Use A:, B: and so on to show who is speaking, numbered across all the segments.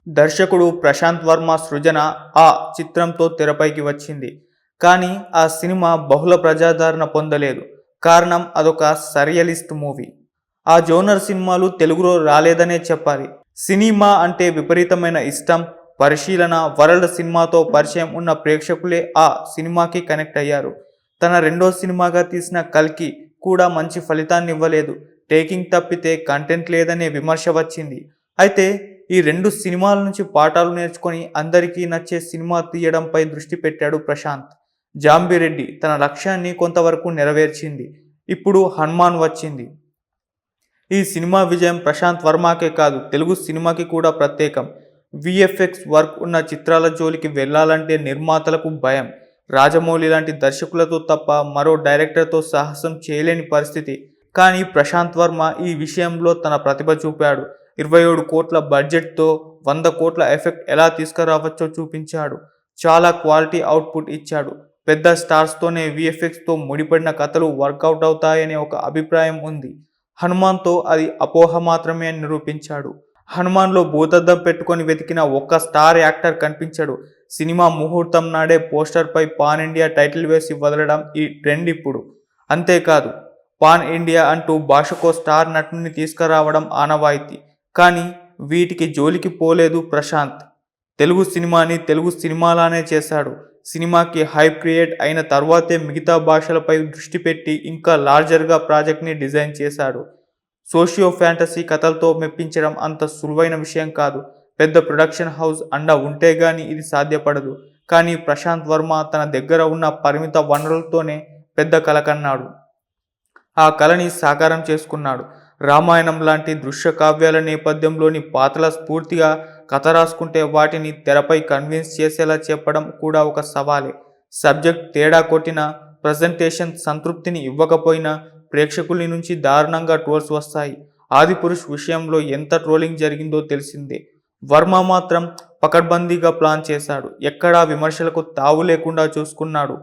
A: దర్శకుడు ప్రశాంత్ వర్మ సృజన ఆ చిత్రంతో తెరపైకి వచ్చింది. కానీ ఆ సినిమా బహుళ ప్రజాదరణ పొందలేదు. కారణం అదొక సర్రియలిస్ట్ మూవీ. ఆ జోనర్ సినిమాలు తెలుగులో రాలేదనే చెప్పాలి. సినిమా అంటే విపరీతమైన ఇష్టం, పరిశీలన, వరల్డ్ సినిమాతో పరిచయం ఉన్న ప్రేక్షకులే ఆ సినిమాకి కనెక్ట్ అయ్యారు. తన రెండో సినిమాగా తీసిన కల్కి కూడా మంచి ఫలితాన్ని ఇవ్వలేదు. టేకింగ్ తప్పితే కంటెంట్ లేదనే విమర్శ వచ్చింది. అయితే ఈ రెండు సినిమాల నుంచి పాఠాలు నేర్చుకొని అందరికీ నచ్చే సినిమా తీయడంపై దృష్టి పెట్టాడు ప్రశాంత్. జాంబిరెడ్డి తన లక్ష్యాన్ని కొంతవరకు నెరవేర్చింది. ఇప్పుడు హనుమాన్ వచ్చింది. ఈ సినిమా విజయం ప్రశాంత్ వర్మకే కాదు, తెలుగు సినిమాకి కూడా ప్రత్యేకం. విఎఫ్ఎక్స్ వర్క్ ఉన్న చిత్రాల జోలికి వెళ్లాలంటే నిర్మాతలకు భయం. రాజమౌళి లాంటి దర్శకులతో తప్ప మరో డైరెక్టర్తో సాహసం చేయలేని పరిస్థితి. కానీ ప్రశాంత్ వర్మ ఈ విషయంలో తన ప్రతిభ చూపాడు. 27 కోట్ల బడ్జెట్తో 100 కోట్ల ఎఫెక్ట్ ఎలా తీసుకురావచ్చో చూపించాడు. చాలా క్వాలిటీ అవుట్పుట్ ఇచ్చాడు. పెద్ద స్టార్స్తోనే విఎఫ్ఎక్స్తో ముడిపడిన కథలు వర్కౌట్ అవుతాయనే ఒక అభిప్రాయం ఉంది. హనుమాన్తో అది అపోహ మాత్రమే అని నిరూపించాడు. హనుమాన్లో భూతద్దం పెట్టుకొని వెతికిన ఒక్క స్టార్ యాక్టర్ కనిపించడు. సినిమా ముహూర్తం నాడే పోస్టర్పై పాన్ ఇండియా టైటిల్ వేసి వదలడం ఈ ట్రెండ్ ఇప్పుడు. అంతేకాదు, పాన్ ఇండియా అంటూ భాషకో స్టార్ నటుని తీసుకురావడం ఆనవాయితీ. కానీ వీటికి జోలికి పోలేదు ప్రశాంత్. తెలుగు సినిమాని తెలుగు సినిమాలానే చేశాడు. సినిమాకి హైప్ క్రియేట్ అయిన తర్వాతే మిగతా భాషలపై దృష్టి పెట్టి ఇంకా లార్జర్గా ప్రాజెక్ట్ని డిజైన్ చేశాడు. సోషియో ఫ్యాంటసీ కథలతో మెప్పించడం అంత సులువైన విషయం కాదు. పెద్ద ప్రొడక్షన్ హౌస్ అండ ఉంటే గానీ ఇది సాధ్యపడదు. కానీ ప్రశాంత్ వర్మ తన దగ్గర ఉన్న పరిమిత వనరులతోనే పెద్ద కల కన్నాడు. ఆ కళని సాకారం చేసుకున్నాడు. రామాయణం లాంటి దృశ్య కావ్యాల నేపథ్యంలోని పాత్రల స్ఫూర్తిగా కథ రాసుకుంటే వాటిని తెరపై కన్విన్స్ చేసేలా చెప్పడం కూడా ఒక సవాలే. సబ్జెక్ట్ తేడా కొట్టినా, ప్రజెంటేషన్ సంతృప్తిని ఇవ్వకపోయినా ప్రేక్షకుల నుంచి దారుణంగా ట్రోల్స్ వస్తాయి. ఆదిపురుష్ విషయంలో ఎంత ట్రోలింగ్ జరిగిందో తెలిసిందే. వర్మ మాత్రం పకడ్బందీగా ప్లాన్ చేశాడు. ఎక్కడా విమర్శలకు తావు లేకుండా చూసుకున్నాడు.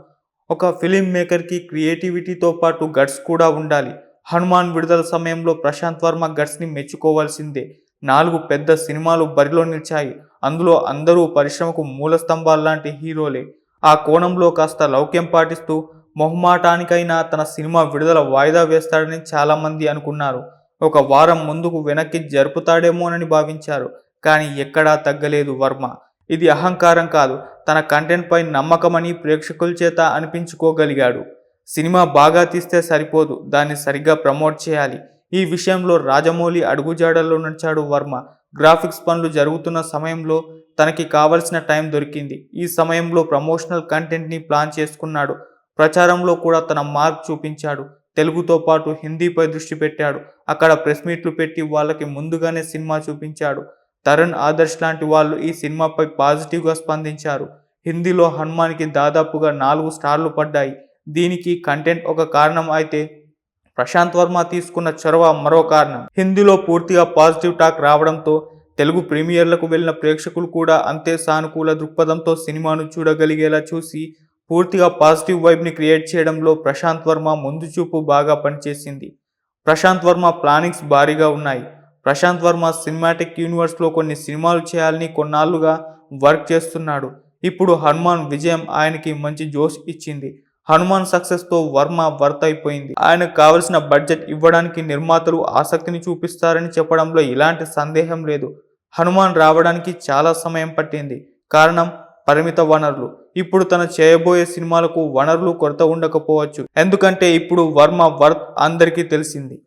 A: ఒక ఫిలిం మేకర్కి క్రియేటివిటీతో పాటు గట్స్ కూడా ఉండాలి. హనుమాన్ విడుదల సమయంలో ప్రశాంత్ వర్మ గట్స్ని మెచ్చుకోవాల్సిందే. 4 పెద్ద సినిమాలు బరిలో నిలిచాయి. అందులో అందరూ పరిశ్రమకు మూల స్తంభాల్లాంటి హీరోలే. ఆ కోణంలో కాస్త లౌక్యం పాటిస్తూ మొహమాటానికైనా తన సినిమా విడుదల వాయిదా వేస్తాడని చాలామంది అనుకున్నారు. ఒక వారం ముందుకు వెనక్కి జరుపుతాడేమోనని భావించారు. కానీ ఎక్కడా తగ్గలేదు వర్మ. ఇది అహంకారం కాదు, తన కంటెంట్పై నమ్మకమని ప్రేక్షకుల చేత అనిపించుకోగలిగాడు. సినిమా బాగా తీస్తే సరిపోదు, దాన్ని సరిగ్గా ప్రమోట్ చేయాలి. ఈ విషయంలో రాజమౌళి అడుగుజాడల్లో నడిచాడు వర్మ. గ్రాఫిక్స్ పనులు జరుగుతున్న సమయంలో తనకి కావలసిన టైం దొరికింది. ఈ సమయంలో ప్రమోషనల్ కంటెంట్ని ప్లాన్ చేసుకున్నాడు. ప్రచారంలో కూడా తన మార్క్ చూపించాడు. తెలుగుతో పాటు హిందీపై దృష్టి పెట్టాడు. అక్కడ ప్రెస్ మీట్లు పెట్టి వాళ్ళకి ముందుగానే సినిమా చూపించాడు. తరుణ్ ఆదర్శ్ లాంటి వాళ్ళు ఈ సినిమాపై పాజిటివ్గా స్పందించారు. హిందీలో హనుమాన్కి దాదాపుగా 4 స్టార్లు పడ్డాయి. దీనికి కంటెంట్ ఒక కారణం అయితే ప్రశాంత్ వర్మ తీసుకున్న చొరవ మరో కారణం. హిందీలో పూర్తిగా పాజిటివ్ టాక్ రావడంతో తెలుగు ప్రీమియర్లకు వెళ్లిన ప్రేక్షకులు కూడా అంతే సానుకూల దృక్పథంతో సినిమాను చూడగలిగేలా చూసి పూర్తిగా పాజిటివ్ వైబ్ని క్రియేట్ చేయడంలో ప్రశాంత్ వర్మ ముందు చూపు బాగా పనిచేసింది. ప్రశాంత్ వర్మ ప్లానింగ్స్ భారీగా ఉన్నాయి. ప్రశాంత్ వర్మ సినిమాటిక్ యూనివర్స్లో కొన్ని సినిమాలు చేయాలని కొన్నాళ్లుగా వర్క్ చేస్తున్నాడు. ఇప్పుడు హనుమాన్ విజయం ఆయనకి మంచి జోష్ ఇచ్చింది. హనుమాన్ సక్సెస్తో వర్మ వర్త్ అయిపోయింది. ఆయనకు కావలసిన బడ్జెట్ ఇవ్వడానికి నిర్మాతలు ఆసక్తిని చూపిస్తారని చెప్పడంలో ఎలాంటి సందేహం లేదు. హనుమాన్ రావడానికి చాలా సమయం పట్టింది. కారణం పరిమిత వనరులు. ఇప్పుడు తను చేయబోయే సినిమాలకు వనరులు కొరత ఉండకపోవచ్చు. ఎందుకంటే ఇప్పుడు వర్మ వర్త్ అందరికీ తెలిసింది.